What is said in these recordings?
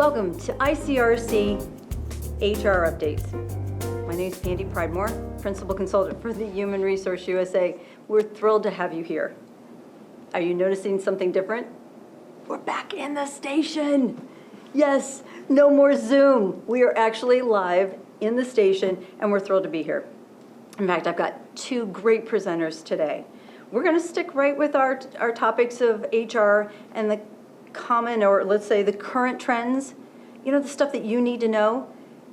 Welcome to ICRC HR Updates. My name is Pandy Pridemore, Principal Consultant for the Human Resource USA. We're thrilled to have you here. Are you noticing something different? We're back in the station. Yes, no more Zoom. We are actually live in the station, and we're thrilled to be here. In fact, I've got two great presenters today. We're going to stick right with our topics of HR and the common, or let's say the current trends, the stuff that you need to know.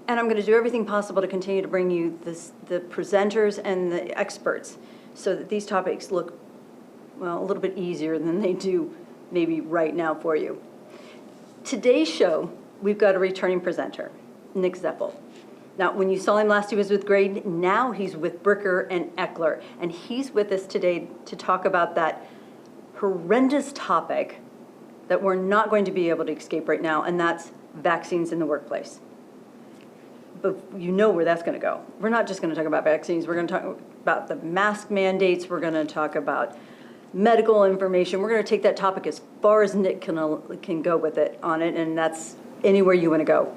And I'm going to do everything possible to continue to bring you the presenters and the experts so that these topics look, well, a little bit easier than they do maybe right now for you. Today's show, we've got a returning presenter, Nick Zeppel. Now, when you saw him last, he was with Grade. Now he's with Bricker and Eckler. And he's with us today to talk about that horrendous topic that we're not going to be able to escape right now, and that's vaccines in the workplace. But you know where that's going to go. We're not just going to talk about vaccines. We're going to talk about the mask mandates. We're going to talk about medical information. We're going to take that topic as far as Nick can go with it on it, and that's anywhere you want to go.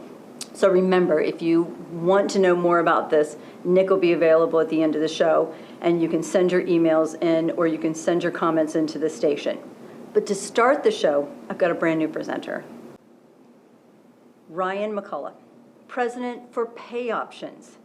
So remember, if you want to know more about this, Nick will be available at the end of the show, and you can send your emails in, or you can send your comments into the station. But to start the show, I've got a brand new presenter. Ryan McCullough, President for Pay Options.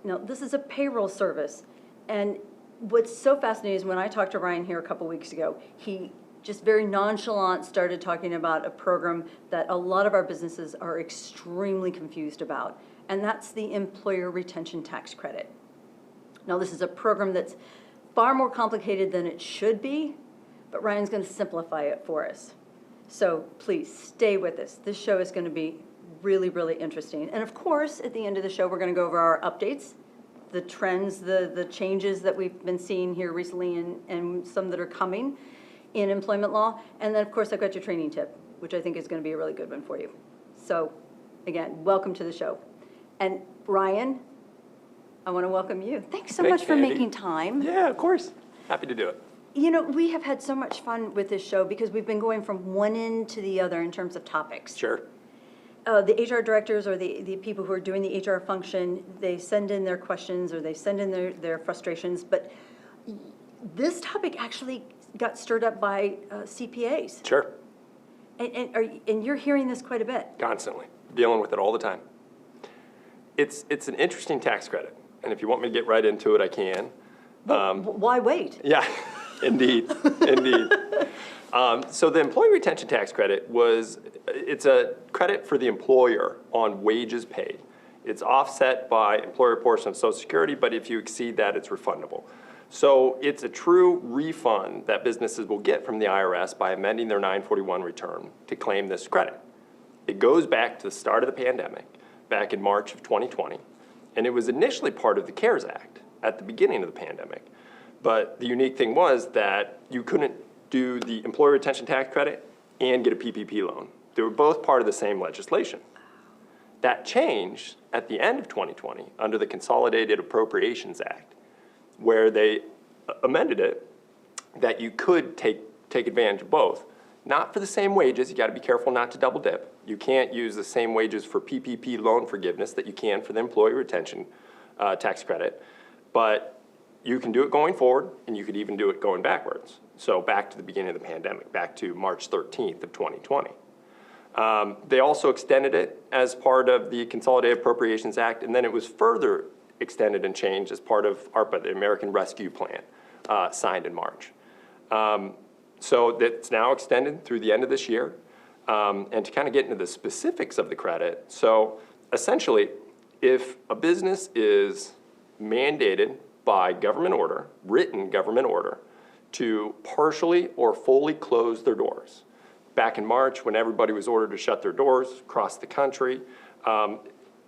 Now, this is a payroll service. And what's so fascinating is when I talked to Ryan here a couple weeks ago, he just very nonchalant started talking about a program that a lot of our businesses are extremely confused about, and that's the Employer Retention Tax Credit. Now, this is a program that's far more complicated than it should be, but Ryan's going to simplify it for us. So please stay with us. This show is going to be really, really interesting. And of course, at the end of the show, we're going to go over our updates, the trends, the changes that we've been seeing here recently, and some that are coming in employment law. And then, of course, I've got your training tip, which I think is going to be a really good one for you. So again, welcome to the show. And Ryan, I want to welcome you. Thanks so much for making time. Yeah, of course. Happy to do it. We have had so much fun with this show because we've been going from one end to the other in terms of topics. Sure. The HR directors or the people who are doing the HR function, they send in their questions or they send in their frustrations. But this topic actually got stirred up by CPAs. Sure. And you're hearing this quite a bit. Constantly. Dealing with it all the time. It's an interesting tax credit. And if you want me to get right into it, I can. Well, why wait? Yeah. Indeed, indeed. So the Employee Retention Tax Credit it's a credit for the employer on wages paid. It's offset by employer portion of Social Security, but if you exceed that, it's refundable. So it's a true refund that businesses will get from the IRS by amending their 941 return to claim this credit. It goes back to the start of the pandemic, back in March of 2020, and it was initially part of the CARES Act at the beginning of the pandemic. But the unique thing was that you couldn't do the Employee Retention Tax Credit and get a PPP loan. They were both part of the same legislation. That changed at the end of 2020 under the Consolidated Appropriations Act, where they amended it that you could take advantage of both. Not for the same wages. You got to be careful not to double dip. You can't use the same wages for PPP loan forgiveness that you can for the Employee Retention Tax Credit. But you can do it going forward, and you could even do it going backwards. So back to the beginning of the pandemic, back to March 13th of 2020. They also extended it as part of the Consolidated Appropriations Act, and then it was further extended and changed as part of ARPA, the American Rescue Plan, signed in March. So that's now extended through the end of this year. And to kind of get into the specifics of the credit, so essentially, if a business is mandated by government order, written government order, to partially or fully close their doors. Back in March, when everybody was ordered to shut their doors across the country,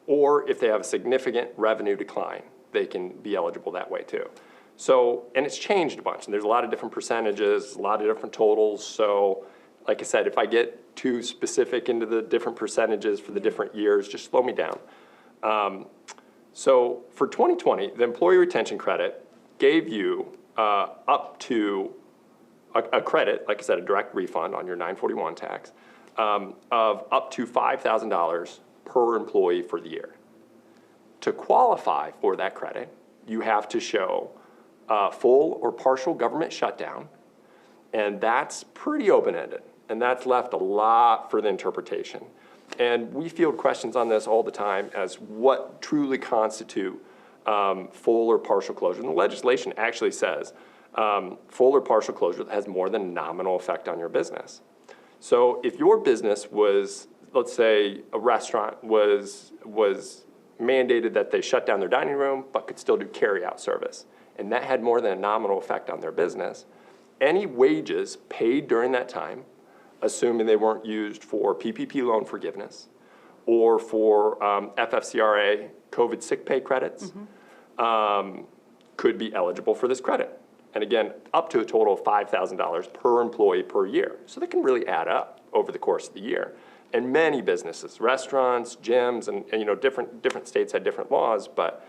or if they have a significant revenue decline, they can be eligible that way too. So, and it's changed a bunch, and there's a lot of different percentages, a lot of different totals. So, like I said, if I get too specific into the different percentages for the different years, just slow me down. So for 2020, the Employee Retention Credit gave you up to a credit, like I said, a direct refund on your 941 tax, of up to $5,000 per employee for the year. To qualify for that credit, you have to show full or partial government shutdown, and that's pretty open-ended, and that's left a lot for the interpretation. And we field questions on this all the time as what truly constitute full or partial closure. And the legislation actually says full or partial closure has more than a nominal effect on your business. So if your business was, let's say a restaurant was mandated that they shut down their dining room but could still do carry-out service, and that had more than a nominal effect on their business, any wages paid during that time, assuming they weren't used for PPP loan forgiveness or for FFCRA COVID sick pay credits, could be eligible for this credit. And again, up to a total of $5,000 per employee per year. So they can really add up over the course of the year. And many businesses, restaurants, gyms, and you know, different states had different laws, but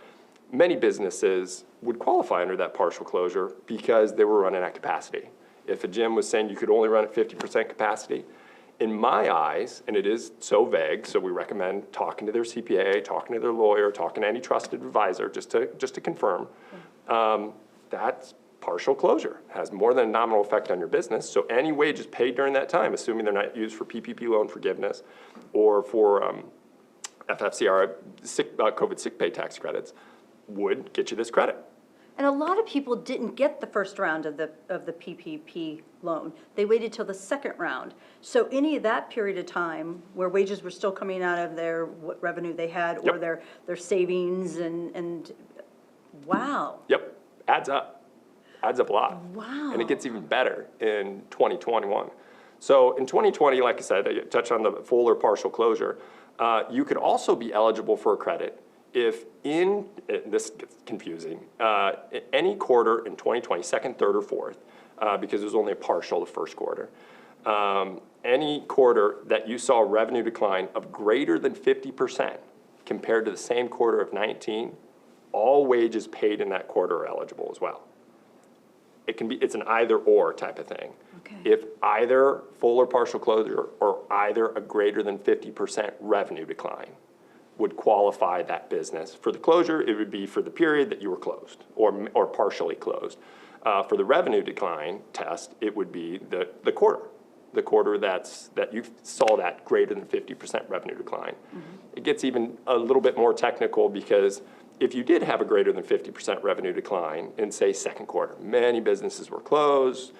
many businesses would qualify under that partial closure because they were running at capacity. If a gym was saying you could only run at 50% capacity, in my eyes, and it is so vague, so we recommend talking to their CPA, talking to their lawyer, talking to any trusted advisor, just to confirm, that's partial closure, has more than a nominal effect on your business. So any wages paid during that time, assuming they're not used for PPP loan forgiveness or for FFCR COVID sick pay tax credits, would get you this credit. And a lot of people didn't get the first round of the PPP loan. They waited till the second round. So any of that period of time where wages were still coming out of their what revenue they had or their savings and wow. Yep, adds up a lot. Wow. And it gets even better in 2021. So in 2020, like I said, I touched on the full or partial closure. You could also be eligible for a credit if this gets confusing, any quarter in 2020, second, third, or fourth, because it was only a partial the first quarter, any quarter that you saw revenue decline of greater than 50% compared to the same quarter of 19, all wages paid in that quarter are eligible as well. It's an either or type of thing. Okay. If either full or partial closure or either a greater than 50% revenue decline would qualify that business. For the closure, it would be for the period that you were closed or partially closed. For the revenue decline test, it would be the quarter that you saw that greater than 50% revenue decline. It gets even a little bit more technical because if you did have a greater than 50% revenue decline in, say, second quarter, many businesses were closed,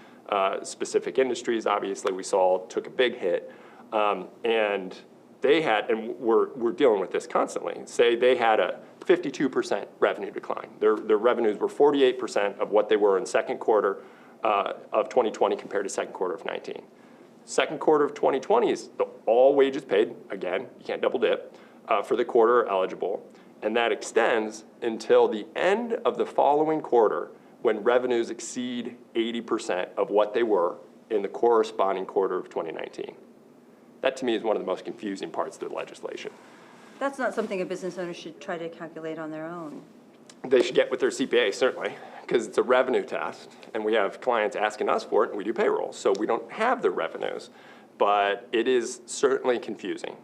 specific industries, obviously, we saw took a big hit, and they had, and we're dealing with this constantly, say they had a 52% revenue decline. Their revenues were 48% of what they were in second quarter of 2020 compared to second quarter of 19. Second quarter of 2020 is all wages paid, again, you can't double dip, for the quarter are eligible. And that extends until the end of the following quarter when revenues exceed 80% of what they were in the corresponding quarter of 2019. That to me is one of the most confusing parts of the legislation. That's not something a business owner should try to calculate on their own. They should get with their CPA, certainly, because it's a revenue test, and we have clients asking us for it, and we do payroll, so we don't have the revenues. But it is certainly confusing.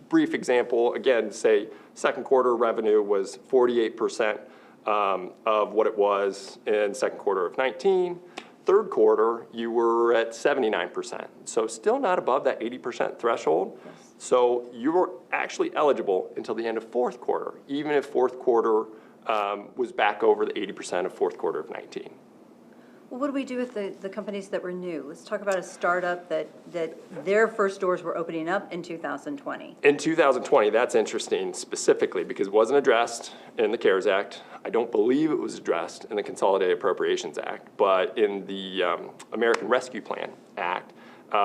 Brief example, again, say second quarter revenue was 48% of what it was in second quarter of 19. Third quarter, you were at 79%. So still not above that 80% threshold. Yes. So you were actually eligible until the end of fourth quarter, even if fourth quarter was back over the 80% of fourth quarter of 19. Well, what do we do with the companies that were new? Let's talk about a startup that their first doors were opening up in 2020. In 2020, that's interesting specifically because it wasn't addressed in the CARES Act. I don't believe it was addressed in the Consolidated Appropriations Act, but in the American Rescue Plan Act,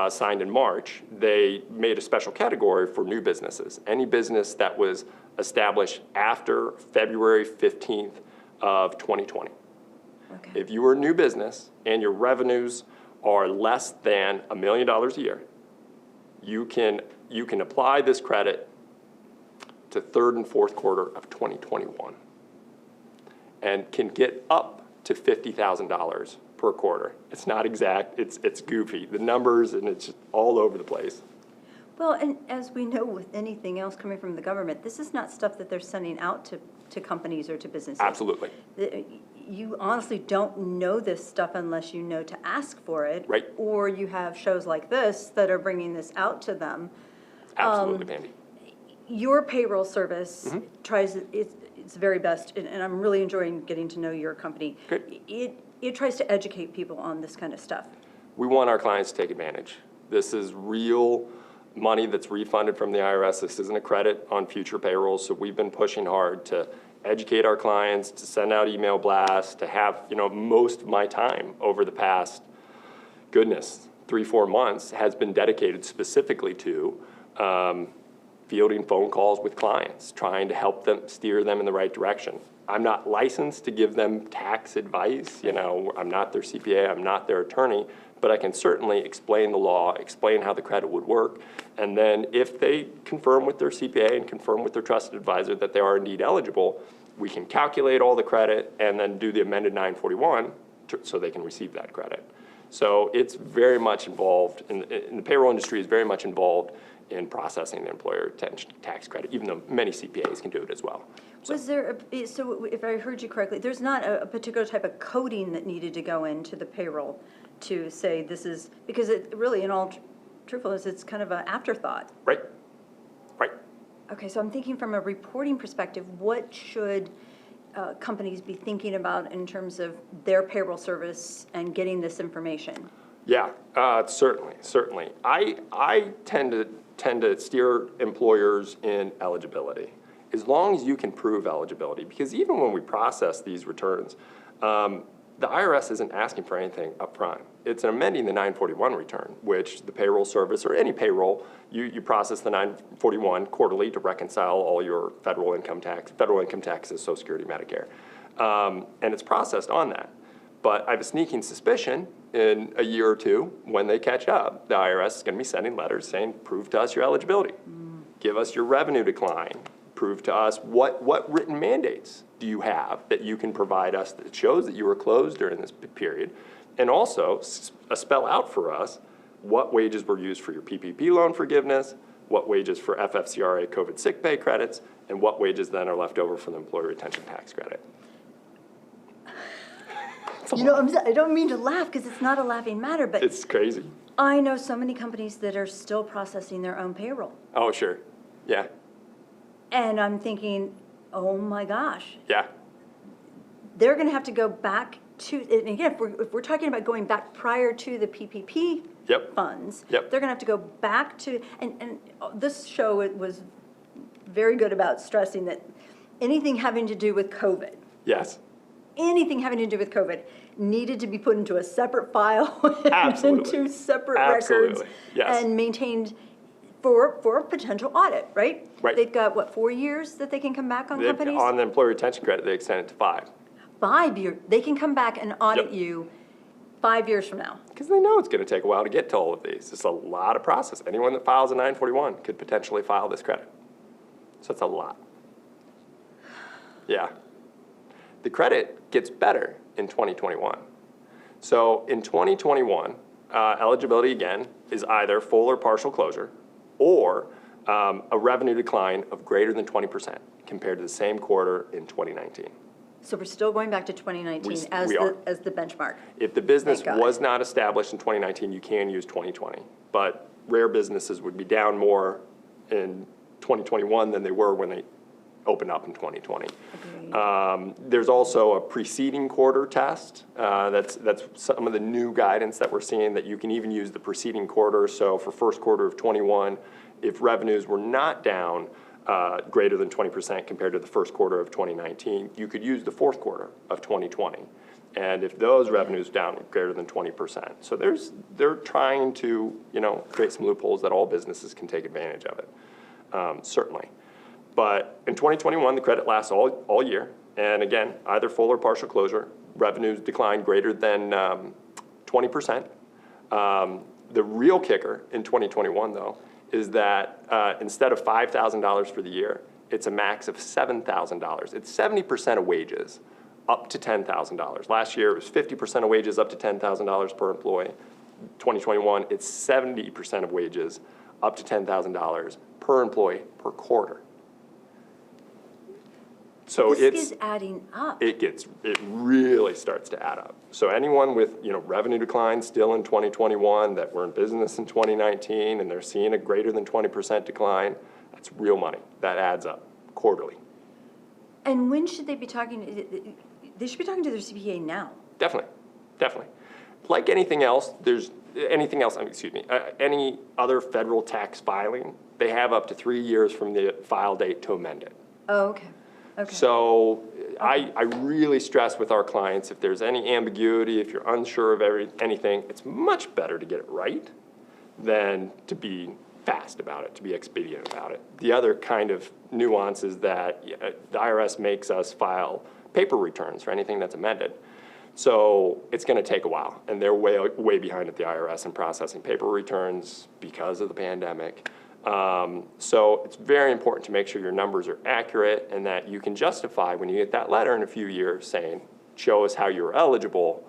signed in March, they made a special category for new businesses. Any business that was established after February 15th of 2020. Okay. If you were a new business and your revenues are less than $1 million a year, you can apply this credit to third and fourth quarter of 2021 and can get up to $50,000 per quarter. It's not exact, it's goofy. The numbers, and it's just all over the place. Well, and as we know with anything else coming from the government, this is not stuff that they're sending out to companies or to businesses. Absolutely. You honestly don't know this stuff unless you know to ask for it. Right. Or you have shows like this that are bringing this out to them. Absolutely, Pandy. Your payroll service tries its very best, and I'm really enjoying getting to know your company. Good. It tries to educate people on this kind of stuff. We want our clients to take advantage. This is real money that's refunded from the IRS. This isn't a credit on future payrolls, so we've been pushing hard to educate our clients, to send out email blasts, to have, most of my time over the past, 3-4 months has been dedicated specifically to fielding phone calls with clients, trying to help them, steer them in the right direction. I'm not licensed to give them tax advice, I'm not their CPA, I'm not their attorney, but I can certainly explain the law, explain how the credit would work, and then if they confirm with their CPA and confirm with their trusted advisor that they are indeed eligible, we can calculate all the credit and then do the amended 941 so they can receive that credit. So it's very much involved, in the payroll industry is very much involved in processing the employer retention tax credit, even though many CPAs can do it as well. So. Was there, so if I heard you correctly, there's not a particular type of coding that needed to go into the payroll to say this is, because it really, in all truthfulness, it's kind of an afterthought. Right. Okay, so I'm thinking from a reporting perspective, what should companies be thinking about in terms of their payroll service and getting this information? Yeah, certainly. I tend to steer employers in eligibility. As long as you can prove eligibility, because even when we process these returns, the IRS isn't asking for anything up front. It's amending the 941 return, which the payroll service, or any payroll, you process the 941 quarterly to reconcile all your federal income taxes, Social Security, Medicare. And it's processed on that. But I have a sneaking suspicion in a year or two, when they catch up, the IRS is going to be sending letters saying, prove to us your eligibility. Give us your revenue decline. Prove to us what written mandates do you have that you can provide us that shows that you were closed during this period, and also spell out for us what wages were used for your PPP loan forgiveness, what wages for FFCRA COVID sick pay credits, and what wages then are left over for the employee retention tax credit. I don't mean to laugh because it's not a laughing matter, but it's crazy. I know so many companies that are still processing their own payroll. Oh, sure. Yeah. And I'm thinking, oh my gosh. Yeah. They're going to have to go back to, and again, if we're talking about going back prior to the PPP funds, they're going to have to go back to, and this show was very good about stressing that anything having to do with COVID. Yes. Anything having to do with COVID needed to be put into a separate file and into separate records and maintained for a potential audit, right? Right. They've got, what, 4 years that they can come back on companies? On the employee retention credit, they extend it to 5. 5 years. They can come back and audit you 5 years from now. Because they know it's going to take a while to get to all of these. It's a lot of process. Anyone that files a 941 could potentially file this credit. So it's a lot. Yeah. The credit gets better in 2021. So in 2021, eligibility again is either full or partial closure, or a revenue decline of greater than 20% compared to the same quarter in 2019. So we're still going back to 2019 as the benchmark. If the business was not established in 2019, you can use 2020. But rare businesses would be down more in 2021 than they were when they opened up in 2020. There's also a preceding quarter test. That's some of the new guidance that we're seeing, that you can even use the preceding quarter. So for first quarter of 21, if revenues were not down greater than 20% compared to the first quarter of 2019, you could use the fourth quarter of 2020. And if those revenues down greater than 20%. So they're trying to, create some loopholes that all businesses can take advantage of it, certainly. But in 2021, the credit lasts all year. And again, either full or partial closure, revenues decline greater than 20%. The real kicker in 2021, though, is that instead of $5,000 for the year, it's a max of $7,000. It's 70% of wages up to $10,000. Last year, it was 50% of wages up to $10,000 per employee. 2021, it's 70% of wages up to $10,000 per employee per quarter. So This is adding up. it really starts to add up. So anyone with, revenue decline still in 2021 that were in business in 2019 and they're seeing a greater than 20% decline, that's real money. That adds up quarterly. And when should they be talking? They should be talking to their CPA now. Definitely. Like anything else, any other federal tax filing, they have up to 3 years from the file date to amend it. Oh, okay. Okay. So I really stress with our clients, if there's any ambiguity, if you're unsure of anything, it's much better to get it right than to be fast about it, to be expedient about it. The other kind of nuance is that the IRS makes us file paper returns for anything that's amended. So it's going to take a while, and they're way behind at the IRS in processing paper returns because of the pandemic. So it's very important to make sure your numbers are accurate and that you can justify when you get that letter in a few years saying, show us how you're eligible,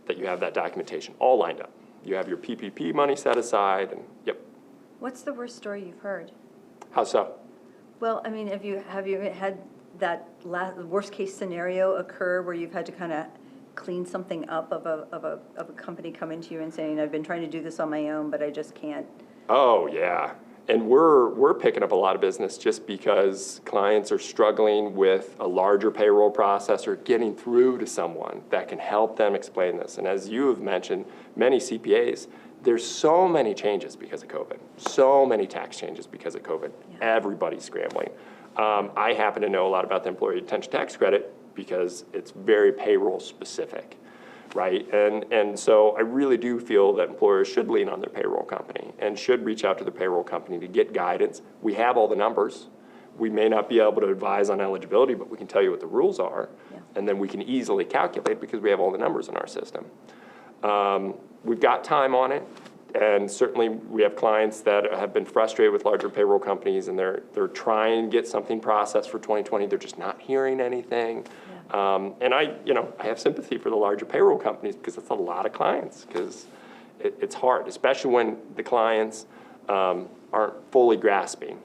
that you have that documentation all lined up. You have your PPP money set aside, and yep. What's the worst story you've heard? How so? Well, I mean, have you had that worst case scenario occur where you've had to kind of clean something up of a company coming to you and saying, I've been trying to do this on my own, but I just can't? Oh, yeah. And we're picking up a lot of business just because clients are struggling with a larger payroll processor getting through to someone that can help them explain this. And as you have mentioned, many CPAs, there's so many changes because of COVID, so many tax changes because of COVID. Yeah. Everybody's scrambling. I happen to know a lot about the employee detention tax credit because it's very payroll specific. Right, and so I really do feel that employers should lean on their payroll company and should reach out to the payroll company to get guidance. We have all the numbers. We may not be able to advise on eligibility, but we can tell you what the rules are, and then we can easily calculate because we have all the numbers in our system. We've got time on it, and certainly we have clients that have been frustrated with larger payroll companies, and they're trying to get something processed for 2020. They're just not hearing anything. And I have sympathy for the larger payroll companies because it's a lot of clients, because it's hard, especially when the clients aren't fully grasping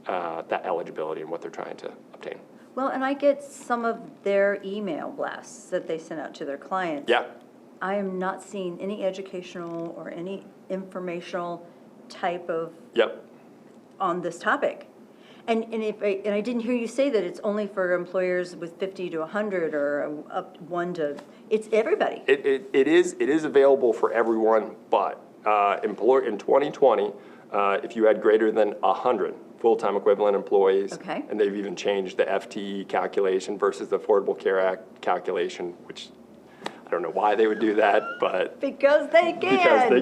that eligibility and what they're trying to obtain. Well, and I get some of their email blasts that they send out to their clients. Yeah. I am not seeing any educational or any informational type of on this topic. And I didn't hear you say that it's only for employers with 50 to 100 or up 1 to, it's everybody. It is available for everyone, but in 2020, if you had greater than 100 full-time equivalent employees, and they've even changed the FTE calculation versus the Affordable Care Act calculation, which I don't know why they would do that, but because they can. Because they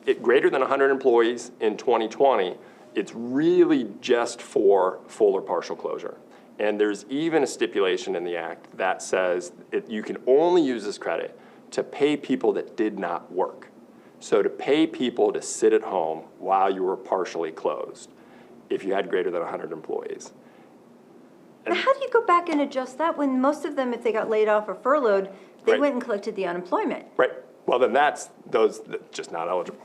can. Greater than 100 employees in 2020, it's really just for full or partial closure. And there's even a stipulation in the act that says you can only use this credit to pay people that did not work. So to pay people to sit at home while you were partially closed, if you had greater than 100 employees. But how do you go back and adjust that when most of them, if they got laid off or furloughed, they went and collected the unemployment? Right. Well, then that's just not eligible.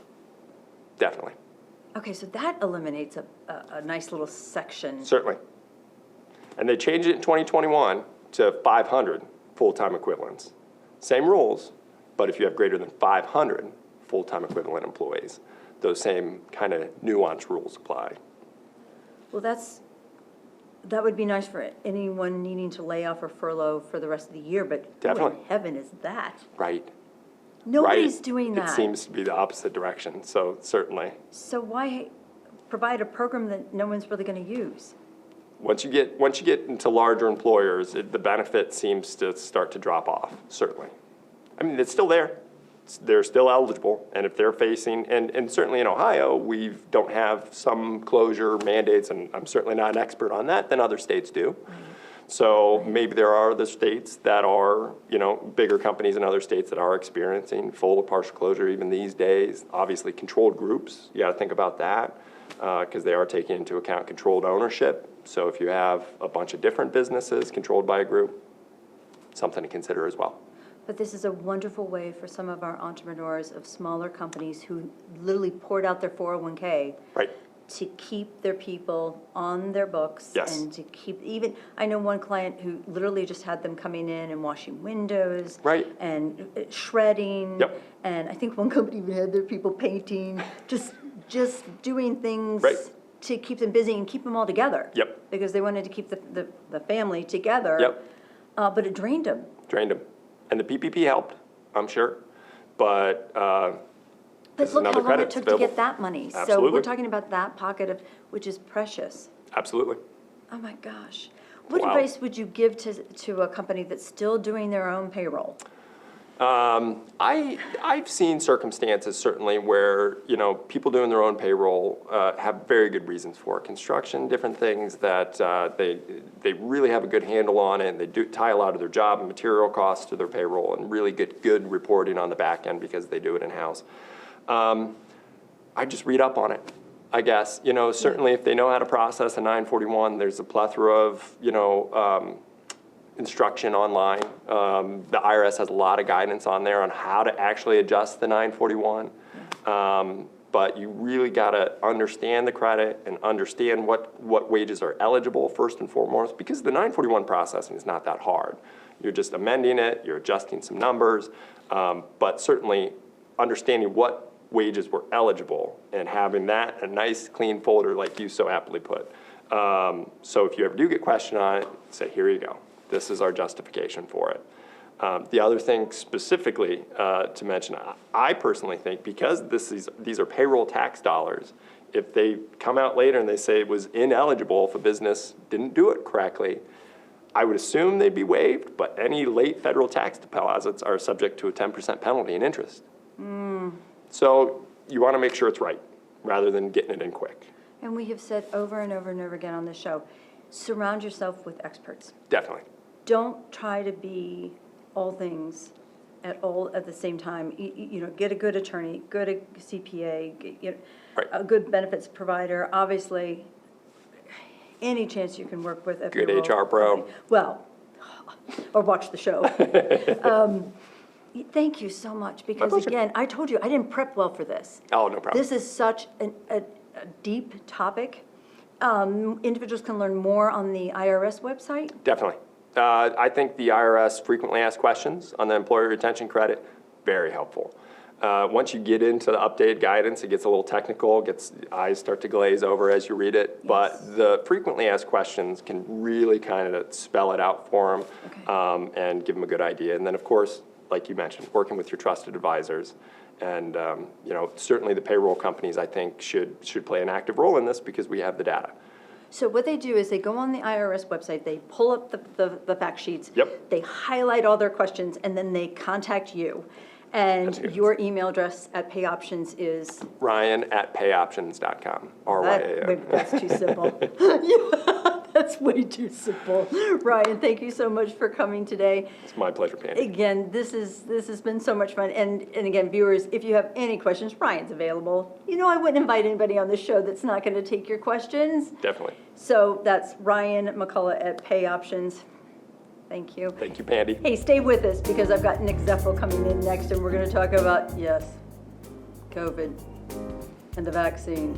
Definitely. Okay, so that eliminates a nice little section. Certainly. And they changed it in 2021 to 500 full-time equivalents. Same rules, but if you have greater than 500 full-time equivalent employees, those same kind of nuanced rules apply. Well, that would be nice for anyone needing to lay off or furlough for the rest of the year, but who in heaven is that? Right. Nobody's doing that. It seems to be the opposite direction, so certainly. So why provide a program that no one's really going to use? Once you get into larger employers, the benefit seems to start to drop off, certainly. I mean, it's still there. They're still eligible, and if they're facing, and certainly in Ohio, we don't have some closure mandates, and I'm certainly not an expert on that, than other states do. Right. So maybe there are other states that are, bigger companies in other states that are experiencing full or partial closure even these days. Obviously, controlled groups, you got to think about that, because they are taking into account controlled ownership. So if you have a bunch of different businesses controlled by a group, something to consider as well. But this is a wonderful way for some of our entrepreneurs of smaller companies who literally poured out their 401k Right. to keep their people on their books. Yes. And to keep, even, I know one client who literally just had them coming in and washing windows. Right. And shredding. Yep. And I think one company even had their people painting, just doing things. Right. To keep them busy and keep them all together. Yep. Because they wanted to keep the family together. Yep. But it drained them. Drained them. And the PPP helped, I'm sure, but this is But look another how long credit it took available. to get that money. So Absolutely. we're talking about that pocket of, which is precious. Absolutely. Oh my gosh. What Wow. advice would you give to a company that's still doing their own payroll? I've seen circumstances certainly where, you know, people doing their own payroll have very good reasons for it. Construction, different things that they really have a good handle on it, and they do tie a lot of their job and material costs to their payroll and really get good reporting on the back end because they do it in-house. I just read up on it, I guess. You know, certainly if they know how to process a 941, there's a plethora of, you know, instruction online. The IRS has a lot of guidance on there on how to actually adjust the 941. But you really got to understand the credit and understand what wages are eligible first and foremost, because the 941 processing is not that hard. You're just amending it, you're adjusting some numbers, but certainly understanding what wages were eligible and having that a nice clean folder like you so aptly put. So if you ever do get questioned on it, say, here you go. This is our justification for it. The other thing specifically to mention, I personally think because these are payroll tax dollars, if they come out later and they say it was ineligible if a business didn't do it correctly, I would assume they'd be waived, but any late federal tax deposits are subject to a 10% penalty and interest. So you want to make sure it's right rather than getting it in quick. And we have said over and over and over again on this show, surround yourself with experts. Definitely. Don't try to be all things at the same time. You know, get a good attorney, good CPA, Right. a good benefits provider. Obviously, any chance you can work with a Good payroll HR pro. company. Well, or watch the show. Thank you so much, because pleasure. again, I told you, I didn't prep well for this. Oh, no problem. This is such a deep topic. Individuals can learn more on the IRS website. Definitely. I think the IRS frequently asked questions on the employee retention credit, very helpful. Once you get into the updated guidance, it gets a little technical, eyes start to glaze over as you read it. Yes. But the frequently asked questions can really kind of spell it out for them Okay. and give them a good idea. And then, of course, like you mentioned, working with your trusted advisors. And you know, certainly the payroll companies, I think, should play an active role in this because we have the data. So what they do is they go on the IRS website, they pull up the fact sheets. Yep. They highlight all their questions, and then they contact you. That's And good. your email address at PayOptions is? Ryan@payoptions.com, RYAN. Wait, that's too simple. That's way too simple. Ryan, thank you so much for coming today. It's my pleasure, Pandy. Again, this has been so much fun. And again, viewers, if you have any questions, Ryan's available. You know, I wouldn't invite anybody on the show that's not going to take your questions. Definitely. So that's Ryan McCullough at PayOptions. Thank you. Thank you, Pandy. Hey, stay with us because I've got Nick Zeffel coming in next, and we're going to talk about, yes, COVID and the vaccine.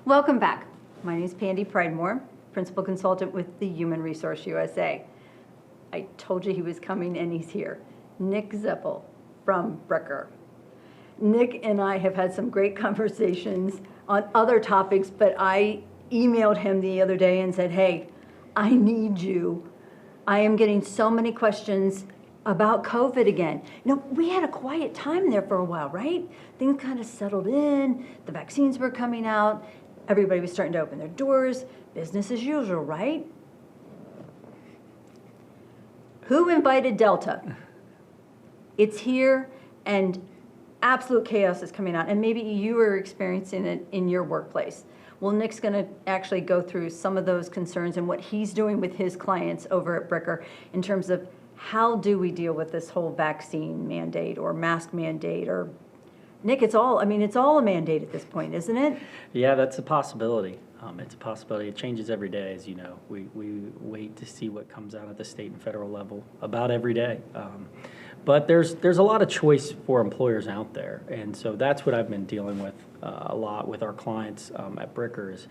Welcome back. My name is Pandy Pridemore, Principal Consultant with the Human Resource USA. I told you he was coming, and he's here. Nick Zeffel from Brecker. Nick and I have had some great conversations on other topics, but I emailed him the other day and said, hey, I need you. I am getting so many questions about COVID again. You know, we had a quiet time there for a while, right? Things kind of settled in, the vaccines were coming out, everybody was starting to open their doors, business as usual, right? Who invited Delta? It's here, and absolute chaos is coming out, and maybe you are experiencing it in your workplace. Well, Nick's going to actually go through some of those concerns and what he's doing with his clients over at Bricker in terms of how do we deal with this whole vaccine mandate or mask mandate or, Nick, it's all a mandate at this point, isn't it? Yeah, that's a possibility. It's a possibility. It changes every day, as you know. We wait to see what comes out at the state and federal level about every day. But there's a lot of choice for employers out there, and so that's what I've been dealing with a lot with our clients at Bricker is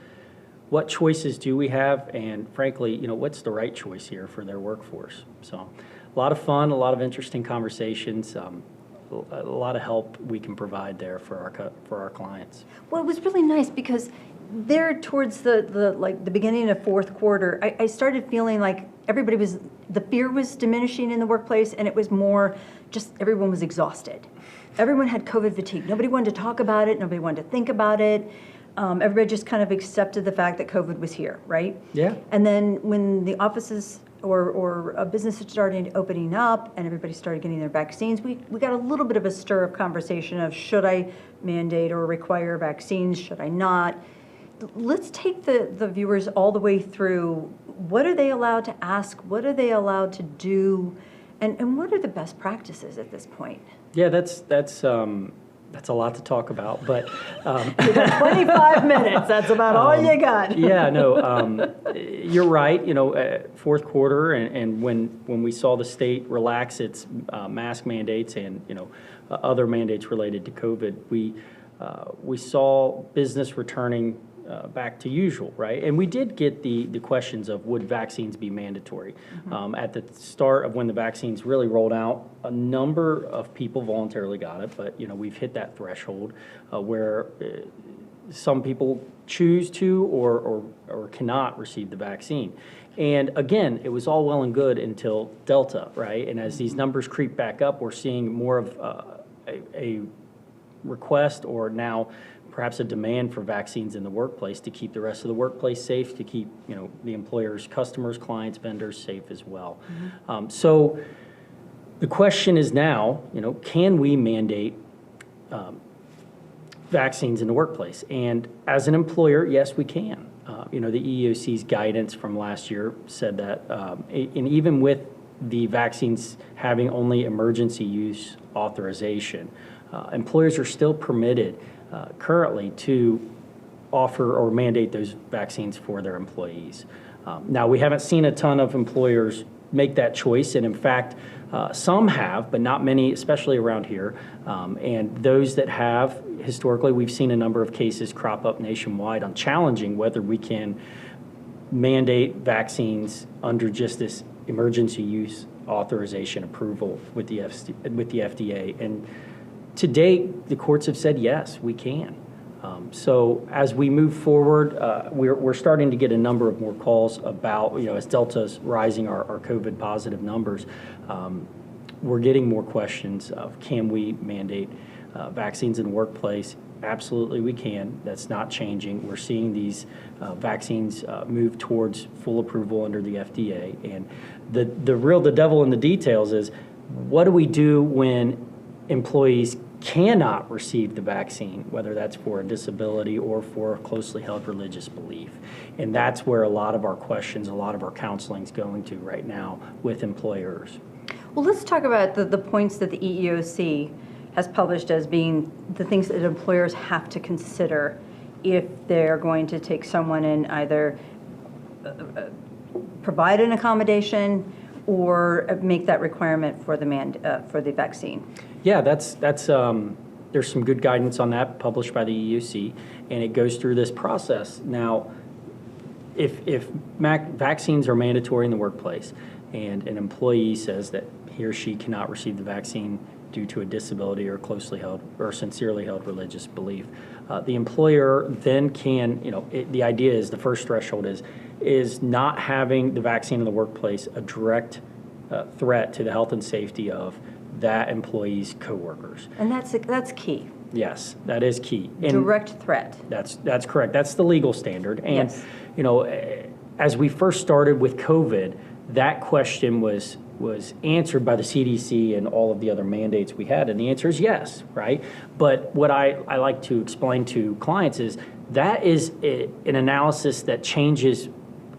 what choices do we have, and frankly, what's the right choice here for their workforce. So a lot of fun, a lot of interesting conversations. A lot of help we can provide there for our clients. Well, it was really nice because there towards the beginning of fourth quarter, I started feeling like the fear was diminishing in the workplace, and it was more just everyone was exhausted. Everyone had COVID fatigue. Nobody wanted to talk about it. Nobody wanted to think about it. Everybody just kind of accepted the fact that COVID was here, right? Yeah. And then when the offices or businesses started opening up and everybody started getting their vaccines, we got a little bit of a stir of conversation of should I mandate or require vaccines, should I not? Let's take the viewers all the way through. What are they allowed to ask? What are they allowed to do? And what are the best practices at this point? Yeah, that's a lot to talk about, but You got 25 minutes. That's about all you got. yeah, no, you're right. Fourth quarter, and when we saw the state relax its mask mandates and other mandates related to COVID, we saw business returning back to usual, right? And we did get the questions of would vaccines be mandatory. At the start of when the vaccines really rolled out, a number of people voluntarily got it, but we've hit that threshold where some people choose to or cannot receive the vaccine. And again, it was all well and good until Delta, right? And as these numbers creep back up, we're seeing more of a request or now perhaps a demand for vaccines in the workplace to keep the rest of the workplace safe, to keep the employer's customers, clients, vendors safe as well. So the question is now, can we mandate vaccines in the workplace? And as an employer, yes, we can. The EEOC's guidance from last year said that, and even with the vaccines having only emergency use authorization, employers are still permitted currently to offer or mandate those vaccines for their employees. Now, we haven't seen a ton of employers make that choice, and in fact, some have, but not many, especially around here. And those that have, historically, we've seen a number of cases crop up nationwide on challenging whether we can mandate vaccines under just this emergency use authorization approval with the FDA. And to date, the courts have said, yes, we can. So as we move forward, we're starting to get a number of more calls about, as Delta's rising our COVID positive numbers, we're getting more questions of can we mandate vaccines in the workplace? Absolutely we can. That's not changing. We're seeing these vaccines move towards full approval under the FDA. And the devil in the details is what do we do when employees cannot receive the vaccine, whether that's for a disability or for a closely held religious belief. And that's where a lot of our questions, a lot of our counseling is going to right now with employers. Well, let's talk about the points that the EEOC has published as being the things that employers have to consider if they're going to take someone in, either provide an accommodation or make that requirement for the vaccine. Yeah, that's there's some good guidance on that published by the EEOC, and it goes through this process. Now, if vaccines are mandatory in the workplace and an employee says that he or she cannot receive the vaccine due to a disability or closely held or sincerely held religious belief, the employer then can, the idea is the first threshold is not having the vaccine in the workplace a direct threat to the health and safety of that employee's coworkers. And that's key. Yes, that is key. And direct threat. That's correct. That's the legal standard. And Yes. As we first started with COVID, that question was answered by the CDC and all of the other mandates we had, and the answer is yes, right? But what I like to explain to clients is that is an analysis that changes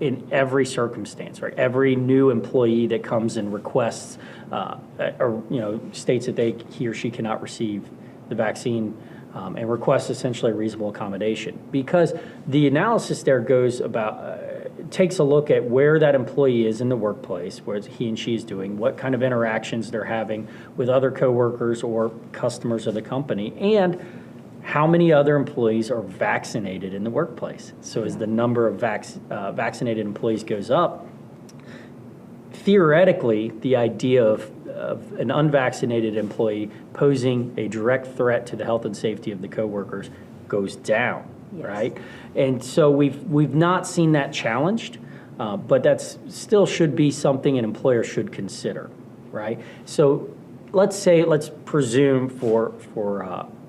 in every circumstance, right? Every new employee that comes and requests or states that he or she cannot receive the vaccine and requests essentially a reasonable accommodation, because the analysis there goes about takes a look at where that employee is in the workplace, where he and she is doing, what kind of interactions they're having with other coworkers or customers of the company, and how many other employees are vaccinated in the workplace. So as the number of vaccinated employees goes up, theoretically, the idea of an unvaccinated employee posing a direct threat to the health and safety of the coworkers goes down, right? And so we've not seen that challenged, but that's still should be something an employer should consider, right? So let's presume for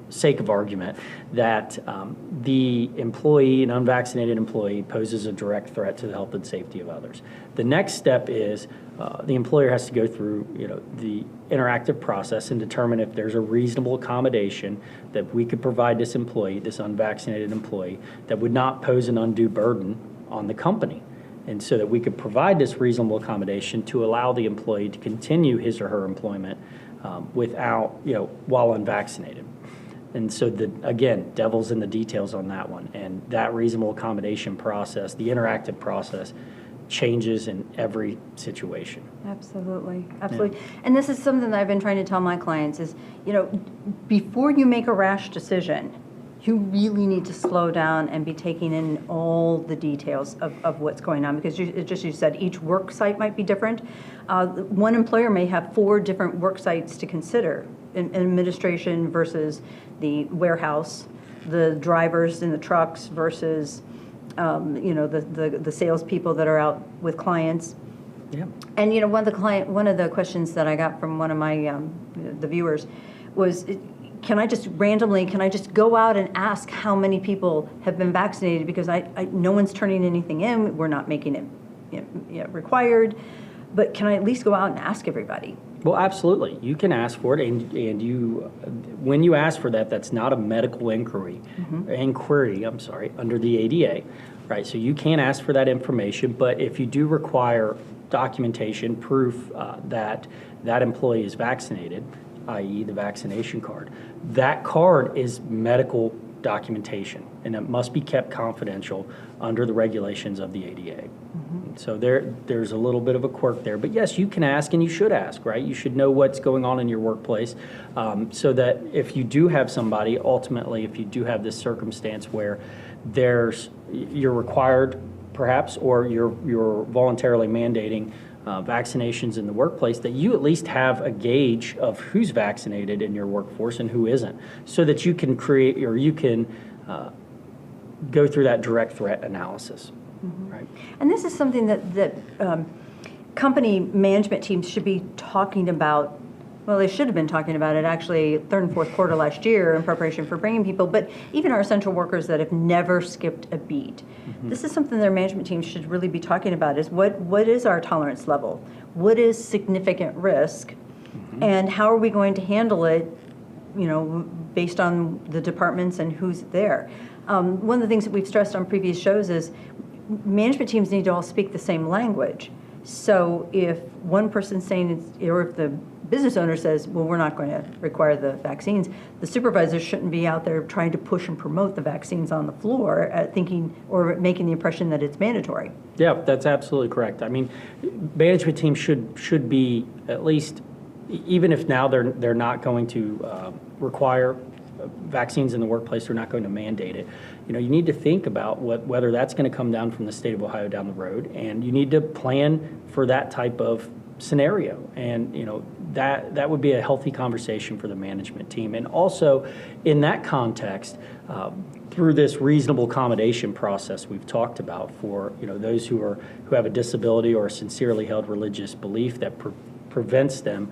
sake of argument that the employee, an unvaccinated employee, poses a direct threat to the health and safety of others. The next step is the employer has to go through the interactive process and determine if there's a reasonable accommodation that we could provide this employee, this unvaccinated employee, that would not pose an undue burden on the company. And so that we could provide this reasonable accommodation to allow the employee to continue his or her employment without, while unvaccinated. And so, again, devil's in the details on that one. And that reasonable accommodation process, the interactive process, changes in every situation. Absolutely, absolutely. Yeah. And this is something that I've been trying to tell my clients is, before you make a rash decision, you really need to slow down and be taking in all the details of what's going on, because you said each work site might be different. One employer may have 4 different work sites to consider, in administration versus the warehouse, the drivers in the trucks versus the salespeople that are out with clients. Yeah. And one of the questions that I got from one of my the viewers was, can I just go out and ask how many people have been vaccinated, because no one's turning anything in, we're not making it required, but can I at least go out and ask everybody? Well, absolutely. You can ask for it, and when you ask for that, that's not a medical inquiry, under the ADA, right? So you can ask for that information, but if you do require documentation, proof that employee is vaccinated, i.e. the vaccination card, that card is medical documentation, and it must be kept confidential under the regulations of the ADA. So there's a little bit of a quirk there, but yes, you can ask, and you should ask, right? You should know what's going on in your workplace, so that if you do have somebody, ultimately, if you do have this circumstance where you're required, perhaps, or you're voluntarily mandating vaccinations in the workplace, that you at least have a gauge of who's vaccinated in your workforce and who isn't, so that you can go through that direct threat analysis. Right. And this is something that company management teams should be talking about. Well, they should have been talking about it actually third and fourth quarter last year in preparation for bringing people, but even our essential workers that have never skipped a beat. This is something their management teams should really be talking about, is what is our tolerance level? What is significant risk? And how are we going to handle it, based on the departments and who's there? One of the things that we've stressed on previous shows is management teams need to all speak the same language. So if one person's saying, or if the business owner says, well, we're not going to require the vaccines, the supervisors shouldn't be out there trying to push and promote the vaccines on the floor, thinking or making the impression that it's mandatory. Yeah, that's absolutely correct. I mean, management teams should be, at least, even if now they're not going to require vaccines in the workplace, they're not going to mandate it. You need to think about whether that's going to come down from the state of Ohio down the road, and you need to plan for that type of scenario. And that would be a healthy conversation for the management team. And also, in that context, through this reasonable accommodation process we've talked about for those who have a disability or a sincerely held religious belief that prevents them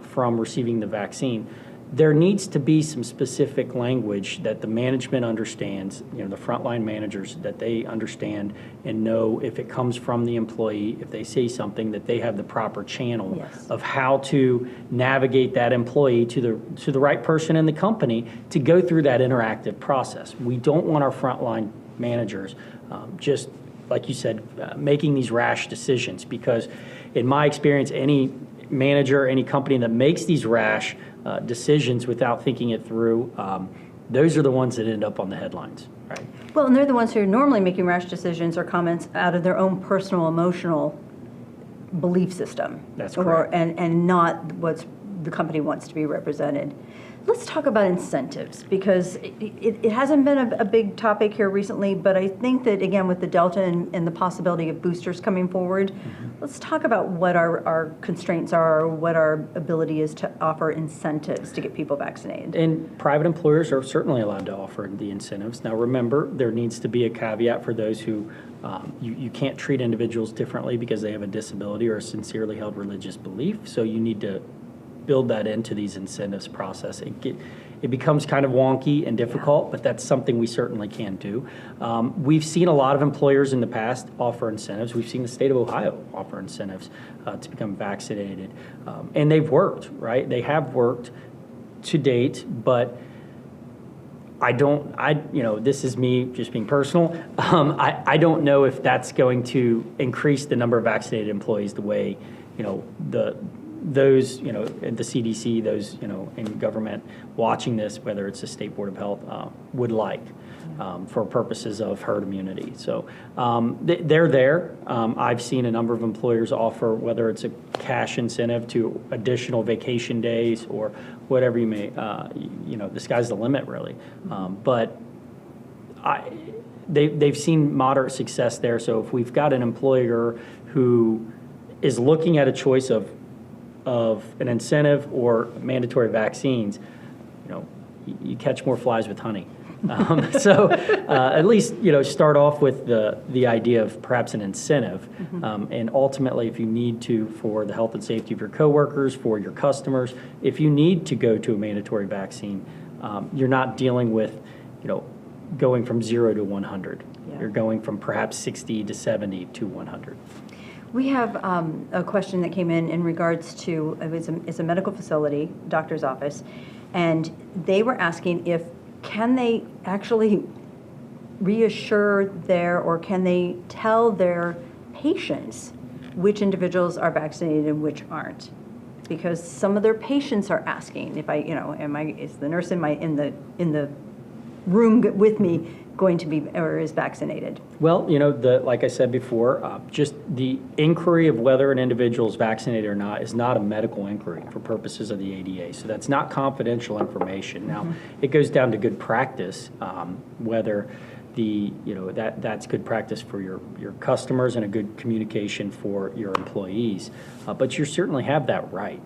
from receiving the vaccine, there needs to be some specific language that the management understands, the frontline managers, that they understand and know if it comes from the employee, if they say something, that they have the proper channel Yes. of how to navigate that employee to the right person in the company to go through that interactive process. We don't want our frontline managers just, like you said, making these rash decisions, because in my experience, any manager, any company that makes these rash decisions without thinking it through, those are the ones that end up on the headlines, right? Well, and they're the ones who are normally making rash decisions or comments out of their own personal, emotional belief system. That's correct. And not what the company wants to be represented. Let's talk about incentives, because it hasn't been a big topic here recently, but I think that, again, with the Delta and the possibility of boosters coming forward, let's talk about what our constraints are, what our ability is to offer incentives to get people vaccinated. And private employers are certainly allowed to offer the incentives. Now, remember, there needs to be a caveat for those who, you can't treat individuals differently because they have a disability or a sincerely held religious belief, so you need to build that into these incentives process. It becomes kind of wonky and difficult, but that's something we certainly can do. We've seen a lot of employers in the past offer incentives. We've seen the state of Ohio offer incentives to become vaccinated, and they've worked, right? They have worked to date, but this is me just being personal. I don't know if that's going to increase the number of vaccinated employees the way, those, the CDC, those, in government watching this, whether it's the State Board of Health, would like for purposes of herd immunity. So they're there. I've seen a number of employers offer, whether it's a cash incentive to additional vacation days or whatever you may, the sky's the limit, really. But they've seen moderate success there. So if we've got an employer who is looking at a choice of an incentive or mandatory vaccines, you catch more flies with honey. So at least, start off with the idea of perhaps an incentive. And ultimately, if you need to, for the health and safety of your coworkers, for your customers, if you need to go to a mandatory vaccine, you're not dealing with, going from 0 to 100. Yeah. You're going from perhaps 60 to 70 to 100. We have a question that came in regards to, it's a medical facility, doctor's office, and they were asking can they actually reassure or can they tell their patients which individuals are vaccinated and which aren't? Because some of their patients are asking, is the nurse in the room with me going to be or is vaccinated? Well, like I said before, just the inquiry of whether an individual is vaccinated or not is not a medical inquiry for purposes of the ADA. So that's not confidential information. Now, it goes down to good practice, whether that's good practice for your customers and a good communication for your employees. But you certainly have that right.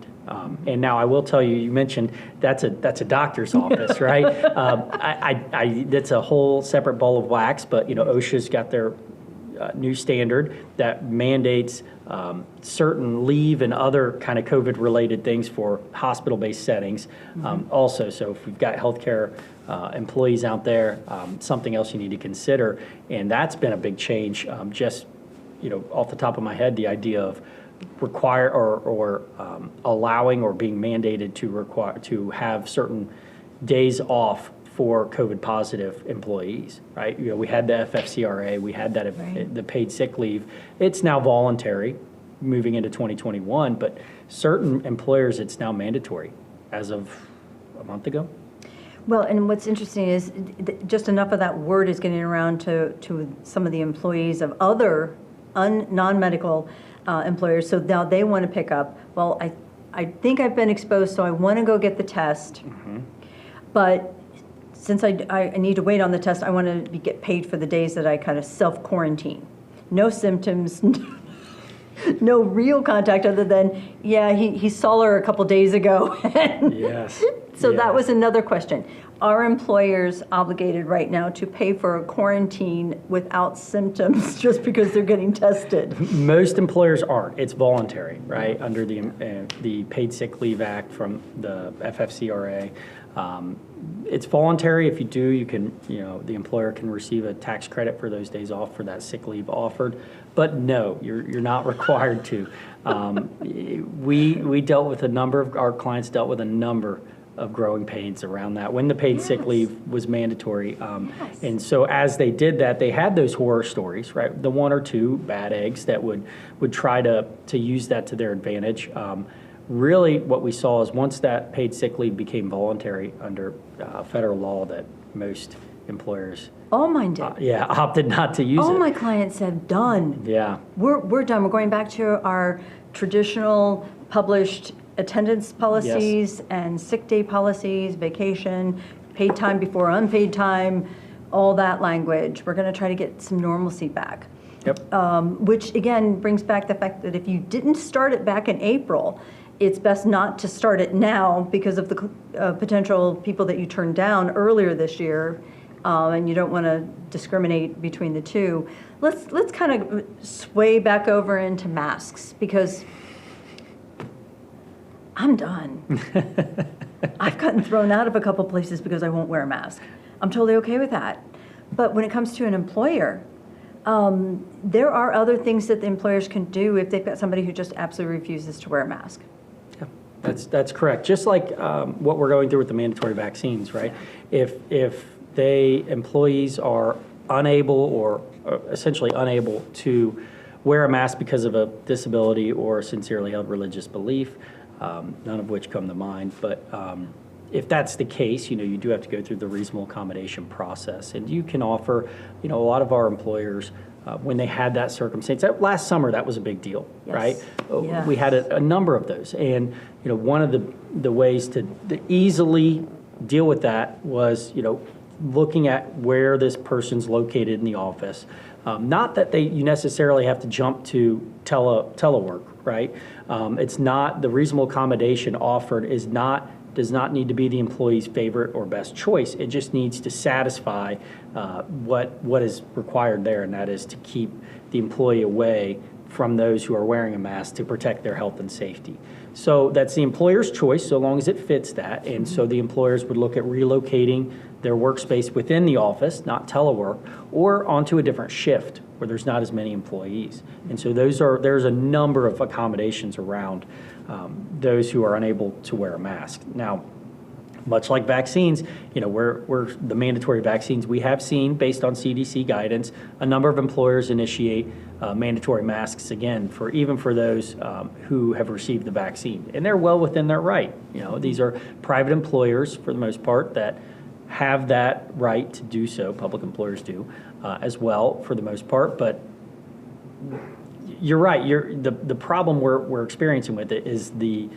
And now I will tell you, you mentioned that's a doctor's office, right? That's a whole separate ball of wax, but OSHA's got their new standard that mandates certain leave and other kind of COVID-related things for hospital-based settings. Also, so if we've got healthcare employees out there, something else you need to consider, and that's been a big change. Just off the top of my head, the idea of require or allowing or being mandated to have certain days off for COVID positive employees, right? We had the FFCRA, we had that Right. the paid sick leave. It's now voluntary moving into 2021, but certain employers it's now mandatory as of a month ago. Well, and what's interesting is just enough of that word is getting around to some of the employees of other non-medical employers, so now they want to pick up, well, I think I've been exposed, so I want to go get the test, but since I need to wait on the test, I want to get paid for the days that I kind of self-quarantine. No symptoms, no real contact other than, he saw her a couple days ago. Yes. So that Yeah. was another question. Are employers obligated right now to pay for a quarantine without symptoms just because they're getting tested? Most employers aren't. It's voluntary, right, under the Paid Sick Leave Act from the FFCRA. It's voluntary. If you do, you can, the employer can receive a tax credit for those days off for that sick leave offered. But no, you're not required to. We dealt with our clients dealt with a number of growing pains around that when the paid sick leave was mandatory. And so as they did that, they had those horror stories, right? The one or two bad eggs that would try to use that to their advantage. Really, what we saw is once that paid sick leave became voluntary under federal law, that most employers, All mine did. opted not to use All it. my clients said, done. Yeah, We're done. We're going back to our traditional published attendance policies and sick day policies, vacation, paid time before unpaid time, all that language. We're going to try to get some normalcy back. yep. Which again brings back the fact that if you didn't start it back in April, it's best not to start it now because of the potential people that you turned down earlier this year, and you don't want to discriminate between the two. Let's kind of sway back over into masks because I'm done. I've gotten thrown out of a couple places because I won't wear a mask. I'm totally okay with that. But when it comes to an employer, there are other things that the employers can do if they've got somebody who just absolutely refuses to wear a mask. Yeah, that's correct. Just like what we're going through with the mandatory vaccines, right? If employees are unable or essentially unable to wear a mask because of a disability or sincerely held religious belief, none of which come to mind, but if that's the case, you do have to go through the reasonable accommodation process, and you can offer, a lot of our employers, when they had that circumstance, last summer, that was a big deal, Yes. right? Yes. We had a number of those, and, one of the ways to easily deal with that was, looking at where this person's located in the office. Not that you necessarily have to jump to telework, right? It's not, the reasonable accommodation offered does not need to be the employee's favorite or best choice. It just needs to satisfy what is required there, and that is to keep the employee away from those who are wearing a mask to protect their health and safety. So that's the employer's choice, so long as it fits that. And so the employers would look at relocating their workspace within the office, not telework, or onto a different shift where there's not as many employees. And so there's a number of accommodations around those who are unable to wear a mask. Now, much like vaccines, we're the mandatory vaccines, we have seen, based on CDC guidance, a number of employers initiate mandatory masks again, even for those who have received the vaccine. And they're well within their right. These are private employers, for the most part, that have that right to do so. Public employers do as well, for the most part. But you're right. The problem we're experiencing with it is the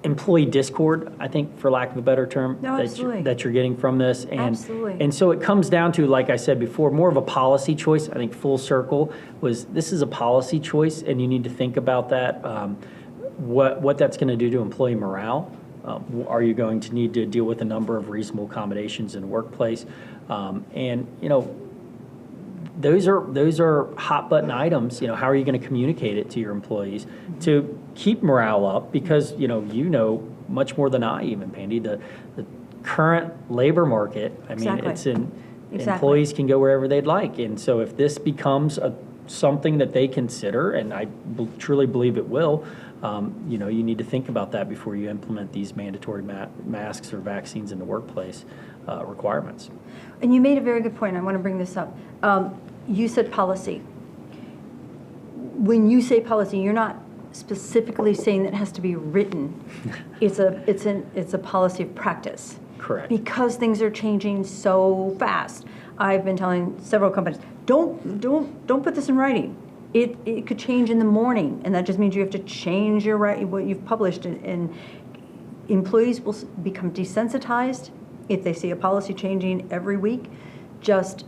employee discord, I think, for lack of a better term, No, absolutely. that you're getting from this. And, Absolutely. And so it comes down to, like I said before, more of a policy choice. I think full circle this is a policy choice, and you need to think about that, what that's going to do to employee morale. Are you going to need to deal with a number of reasonable accommodations in the workplace? And, those are hot button items. How are you going to communicate it to your employees to keep morale up? Because you know much more than I even, Pandy, the current labor market. I mean, Exactly. Employees can go wherever they'd like, and so if this becomes something that they consider, and I truly believe it will, you need to think about that before you implement these mandatory masks or vaccines in the workplace requirements. And you made a very good point. I want to bring this up. You said policy. When you say policy, you're not specifically saying that it has to be written. It's a policy of practice. Correct. Because things are changing so fast. I've been telling several companies, don't put this in writing. It could change in the morning, and that just means you have to change what you've published, and employees will become desensitized if they see a policy changing every week. Just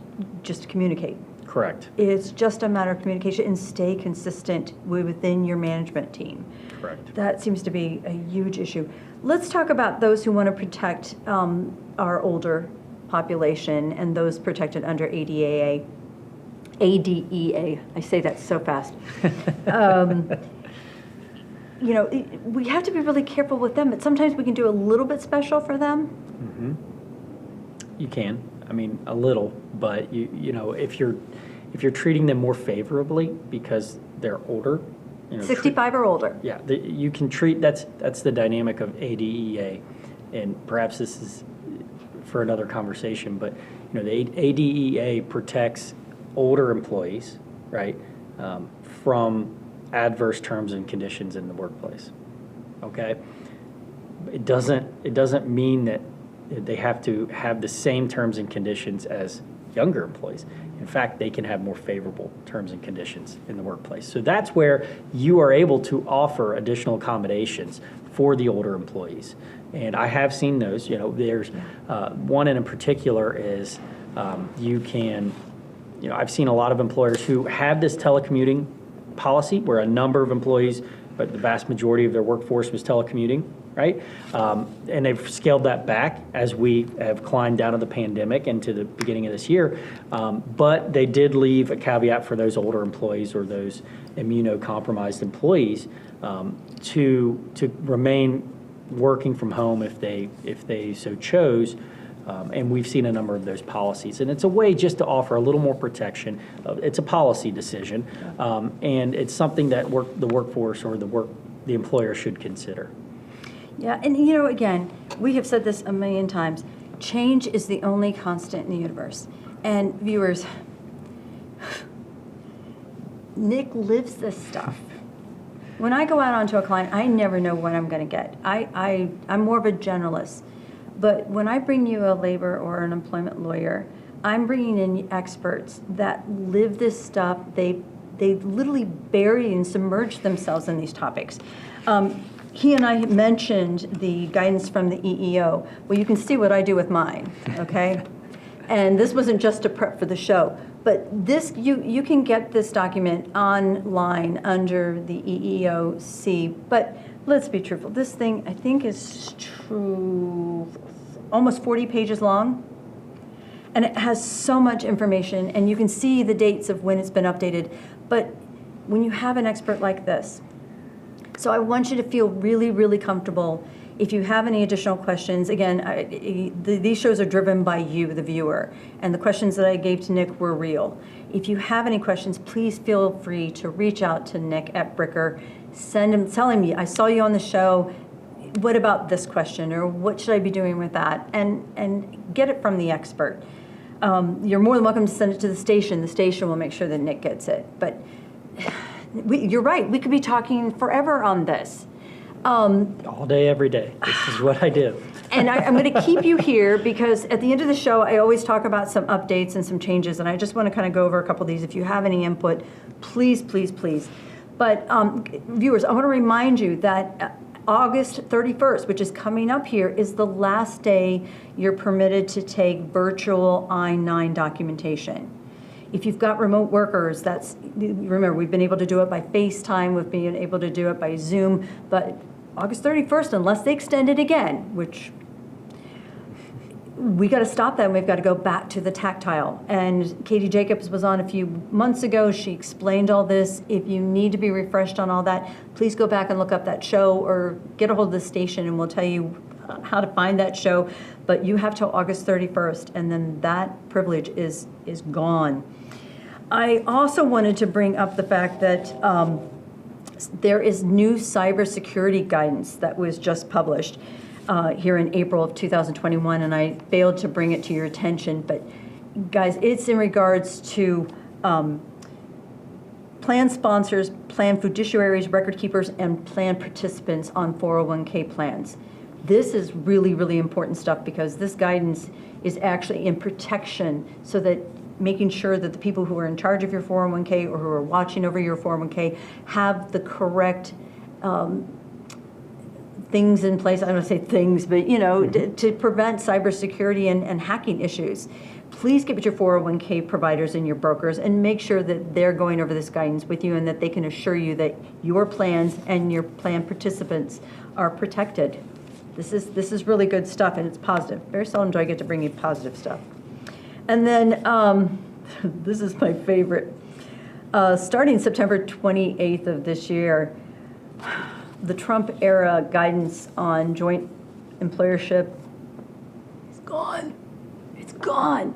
communicate. Correct. It's just a matter of communication and stay consistent within your management team. Correct. That seems to be a huge issue. Let's talk about those who want to protect our older population and those protected under ADEA. I say that so fast. You know, we have to be really careful with them, but sometimes we can do a little bit special for them. You can. I mean, a little, but you know, if you're treating them more favorably because they're older, you know, 65 or older. yeah, you can treat, that's the dynamic of ADEA, and perhaps this is for another conversation, but you know, the ADEA protects older employees, right, from adverse terms and conditions in the workplace. Okay, it doesn't mean that they have to have the same terms and conditions as younger employees. In fact, they can have more favorable terms and conditions in the workplace. So that's where you are able to offer additional accommodations for the older employees. And I have seen those. You know, there's one in particular is you can, you know, I've seen a lot of employers who have this telecommuting policy where a number of employees, but the vast majority of their workforce was telecommuting, right? And they've scaled that back as we have climbed out of the pandemic into the beginning of this year. But they did leave a caveat for those older employees or those immunocompromised employees to remain working from home if they so chose. And we've seen a number of those policies. And it's a way just to offer a little more protection. It's a policy decision. And it's something that the workforce or the employer should consider. Yeah, and you know, again, we have said this a million times, change is the only constant in the universe. And viewers, Nick lives this stuff. When I go out onto a client, I never know what I'm going to get. I'm more of a generalist. But when I bring you a labor or an employment lawyer, I'm bringing in experts that live this stuff. They literally bury and submerge themselves in these topics. He and I mentioned the guidance from the EEO. Well, you can see what I do with mine, okay? And this wasn't just to prep for the show, but this you can get this document online under the EEOC. But let's be truthful. This thing, I think, is almost 40 pages long. And it has so much information, and you can see the dates of when it's been updated. But when you have an expert like this, so I want you to feel really, really comfortable. If you have any additional questions, again, these shows are driven by you, the viewer, and the questions that I gave to Nick were real. If you have any questions, please feel free to reach out to Nick at Bricker. Tell him, I saw you on the show. What about this question, or what should I be doing with that? And get it from the expert. You're more than welcome to send it to the station. The station will make sure that Nick gets it. But you're right. We could be talking forever on this. All day, every day. This is what I do. And I'm going to keep you here because at the end of the show, I always talk about some updates and some changes, and I just want to kind of go over a couple of these. If you have any input, please, please, please. But viewers, I want to remind you that August 31st, which is coming up here, is the last day you're permitted to take virtual I-9 documentation. If you've got remote workers, remember, we've been able to do it by FaceTime, we've been able to do it by Zoom, but August 31st, unless they extend it again, which we got to stop that, and we've got to go back to the tactile. And Katie Jacobs was on a few months ago. She explained all this. If you need to be refreshed on all that, please go back and look up that show or get a hold of the station, and we'll tell you how to find that show. But you have till August 31st, and then that privilege is gone. I also wanted to bring up the fact that there is new cybersecurity guidance that was just published here in April of 2021, and I failed to bring it to your attention. But guys, it's in regards to plan sponsors, plan fiduciaries, record keepers, and plan participants on 401k plans. This is really, really important stuff because this guidance is actually in protection so that making sure that the people who are in charge of your 401k or who are watching over your 401k have the correct things in place. I don't want to say things, but you know, to prevent cybersecurity and hacking issues. please get with your 401k providers and your brokers and make sure that they're going over this guidance with you and that they can assure you that your plans and your plan participants are protected. This is really good stuff, and it's positive. Very seldom do I get to bring you positive stuff. And then, this is my favorite. Starting September 28th of this year, the Trump era guidance on joint employership is gone. It's gone.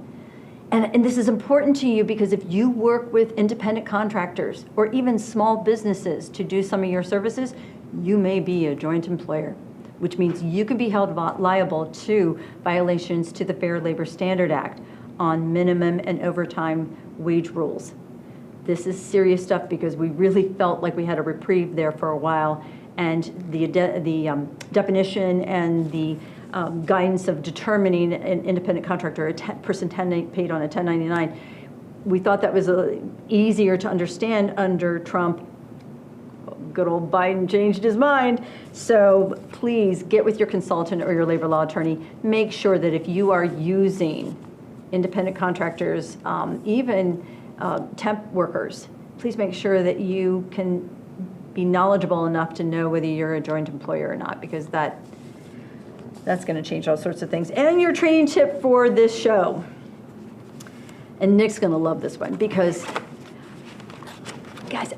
And this is important to you because if you work with independent contractors or even small businesses to do some of your services, you may be a joint employer, which means you can be held liable to violations to the Fair Labor Standard Act on minimum and overtime wage rules. This is serious stuff because we really felt like we had a reprieve there for a while, and the definition and the guidance of determining an independent contractor, a person paid on a 1099, we thought that was easier to understand under Trump. Good old Biden changed his mind. So please get with your consultant or your labor law attorney. Make sure that if you are using independent contractors, even temp workers, please make sure that you can be knowledgeable enough to know whether you're a joint employer or not, because that's going to change all sorts of things. And your training tip for this show. And Nick's going to love this one because, guys,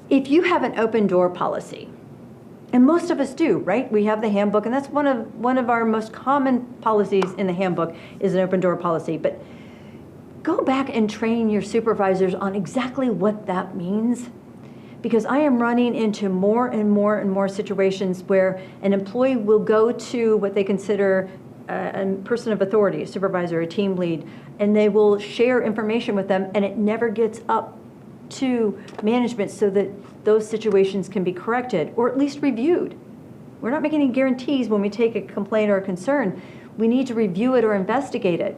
if you have an open door policy, and most of us do, right? We have the handbook, and that's one of our most common policies in the handbook is an open door policy. But go back and train your supervisors on exactly what that means, because I am running into more and more and more situations where an employee will go to what they consider a person of authority, a supervisor, a team lead, and they will share information with them, and it never gets up to management so that those situations can be corrected or at least reviewed. We're not making any guarantees when we take a complaint or a concern. We need to review it or investigate it.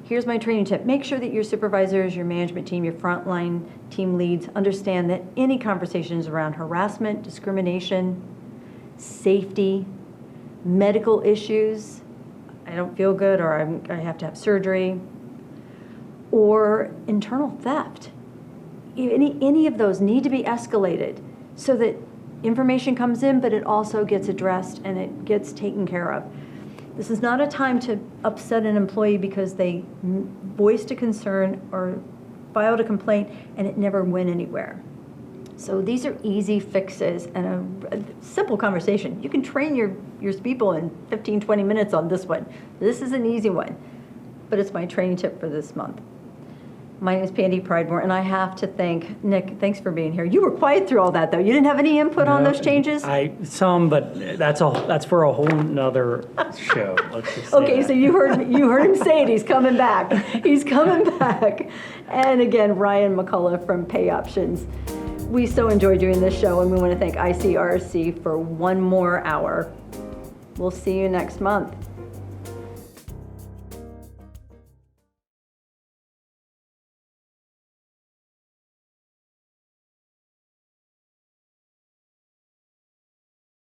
Here's my training tip. Make sure that your supervisors, your management team, your frontline team leads understand that any conversations around harassment, discrimination, safety, medical issues, I don't feel good or I have to have surgery, or internal theft, any of those need to be escalated so that information comes in, but it also gets addressed and it gets taken care of. This is not a time to upset an employee because they voiced a concern or filed a complaint and it never went anywhere. So these are easy fixes and a simple conversation. You can train your people in 15, 20 minutes on this one. This is an easy one, but it's my training tip for this month. My name is Pandy Pridemore, and I have to thank Nick. Thanks for being here. You were quiet through all that, though. You didn't have any input on those changes? But that's for a whole nother show. Let's just say Okay, that. so you heard him say it. He's coming back. He's coming back. And again, Ryan McCullough from Pay Options. We so enjoy doing this show, and we want to thank ICRC for one more hour. We'll see you next month.